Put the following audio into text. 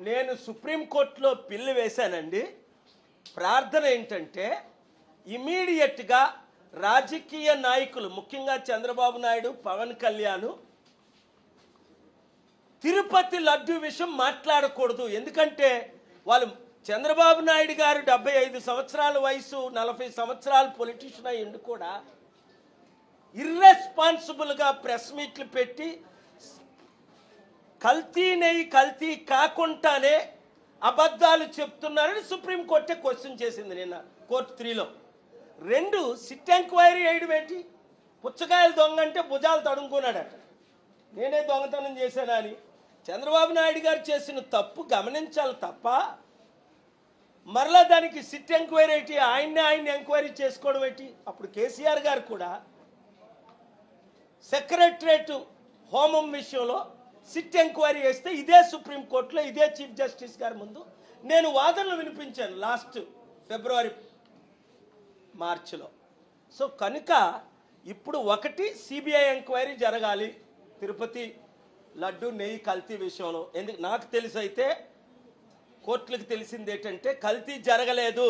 నేను సుప్రీంకోర్టులో పిల్లు వేశానండి. ప్రార్థన ఏంటంటే ఇమీడియట్గా రాజకీయ నాయకులు, ముఖ్యంగా చంద్రబాబు నాయుడు, పవన్ కళ్యాణ్ తిరుపతి లడ్డు విషయం మాట్లాడకూడదు. ఎందుకంటే వాళ్ళు చంద్రబాబు నాయుడు గారు 75 సంవత్సరాల వయసు, 40 సంవత్సరాల పొలిటీషియన్ అయ్యిండు కూడా ఇర్రెస్పాన్సిబుల్గా ప్రెస్ మీట్లు పెట్టి కల్తీ నెయ్యి కల్తీ కాకుండానే అబద్ధాలు చెప్తున్నారని సుప్రీంకోర్టే క్వశ్చన్ చేసింది నిన్న కోర్టు 3లో. 2 సిట్ ఎంక్వైరీ వేయడం ఏంటి? పుచ్చకాయలు దొంగ అంటే భుజాలు తడుముకున్నాడట, నేనే దొంగతనం చేశానా అని. చంద్రబాబు నాయుడు గారు చేసిన తప్పు గమనించాలి తప్ప మరలా దానికి సిట్ ఎంక్వైరీ ఏంటి? ఆయన్ని ఎంక్వైరీ చేసుకోవడం ఏంటి? అప్పుడు కేసీఆర్ గారు కూడా సెక్రటరేట్ హోమం విషయంలో సిట్ ఎంక్వైరీ చేస్తే ఇదే సుప్రీంకోర్టులో ఇదే చీఫ్ జస్టిస్ గారి ముందు నేను వాదనలు వినిపించాను లాస్ట్ ఫిబ్రవరి మార్చిలో. సో కనుక ఇప్పుడు ఒకటి సిబిఐ ఎంక్వైరీ జరగాలి తిరుపతి లడ్డు నెయ్యి కల్తీ విషయంలో. ఎందుకు నాకు తెలిసి అయితే కోర్టులకు తెలిసింది ఏంటంటే కల్తీ జరగలేదు.